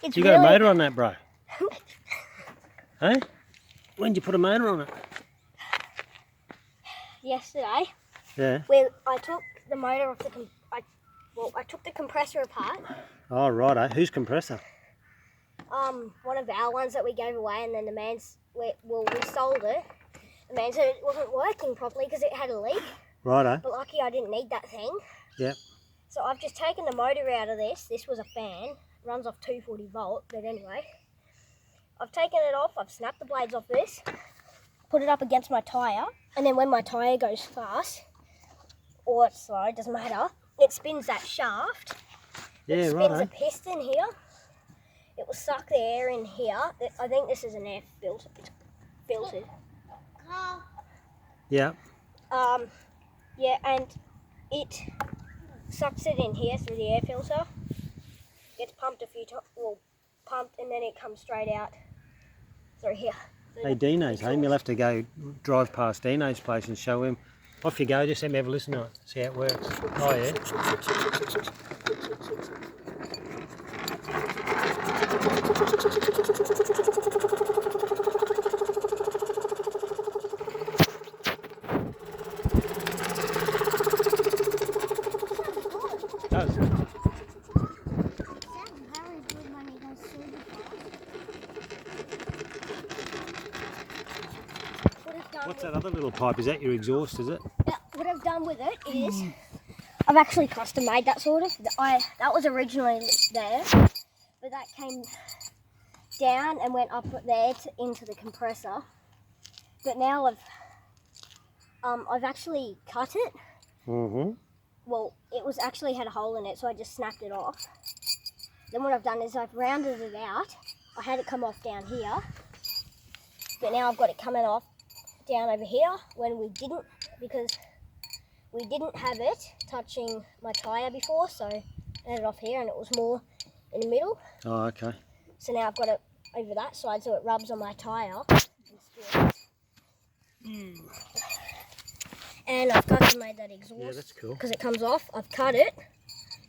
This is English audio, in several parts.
It's You got a motor on that, bro? Hey? When did you put a motor on it? Yesterday. Yeah. I took the motor off I took the compressor apart. Oh, righto. Whose compressor? One of our ones that we gave away, and then we sold it. The man said it wasn't working properly because it had a leak. Righto. But lucky I didn't need that thing. Yep. So I've just taken the motor out of this. This was a fan. Runs off 240 volt, but anyway. I've taken it off. I've snapped the blades off this. Put it up against my tyre. And then when my tyre goes fast, or it's slow, it doesn't matter, it spins that shaft. Yeah, it spins righto. a piston here. It will suck the air in here. I think this is an air filter. It's filtered. Yeah. Yeah, and it sucks it in here through the air filter. Gets pumped a few times, pumped, and then it comes straight out through here. Hey, Dino's home. You'll have to go drive past Dino's place and show him. Off you go. Just let me have a listen to it. See how it works. Oh, yeah. It does. What's that other little pipe? Is that your exhaust, is it? Yeah, what I've done with it is I've actually custom made that sort of. That was originally there, but that came down and went up there into the compressor. But now I've actually cut it. Well, it was actually had a hole in it, so I just snapped it off. Then what I've done is I've rounded it out. I had it come off down here, but now I've got it coming off down over here when we didn't, because we didn't have it touching my tyre before, so I had it off here and it was more in the middle. Oh, okay. So now I've got it over that side so it rubs on my tyre. And I've custom made that exhaust. Yeah, that's cool. Because it comes off, I've cut it.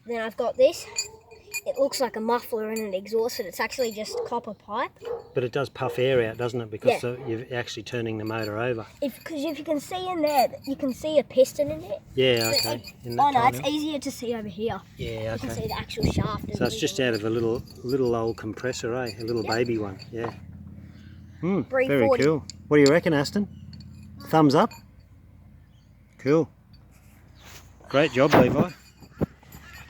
Then I've got this. It looks like a muffler and an exhaust, but it's actually just copper pipe. But it does puff air out, doesn't it? Because you're actually turning the motor over. Because if you can see in there, you can see a piston in it. Yeah, okay. It's easier to see over here. Yeah, okay. You can see the actual shaft. So it's just out of a little old compressor, eh? A little baby one, yeah. Very cool. What do you reckon, Aston? Thumbs up? Cool. Great job, Levi.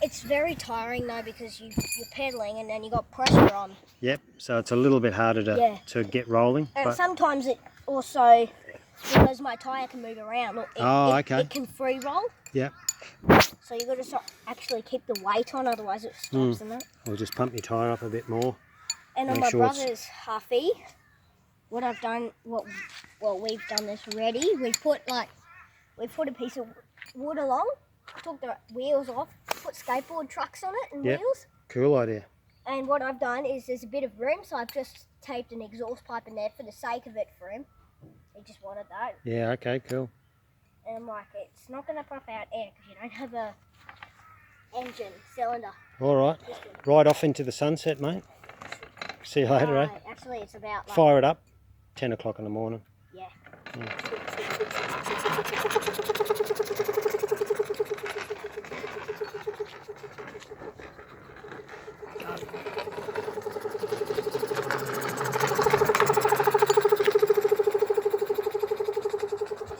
It's very tiring though because you're pedaling and then you got pressure on. Yep, so it's a little bit harder to get rolling. And but sometimes it also, because my tyre can move around, it can free roll. Yep. So you've got to actually keep the weight on, otherwise it stops in it. Or just pump your tyre up a bit more. And on my brother's Huffy, what I've done, we've done this already. We put a piece of wood along, took the wheels off, put skateboard trucks on it and wheels. Cool idea. And what I've done is there's a bit of room, so I've just taped an exhaust pipe in there for the sake of it for him. He just wanted that. Yeah, okay, cool. And I'm like, it's not going to puff out air because you don't have a engine cylinder. All right. Right off into the sunset, mate. See you later, eh? Actually, it's about Fire it up, 10 o'clock in the morning. Yeah.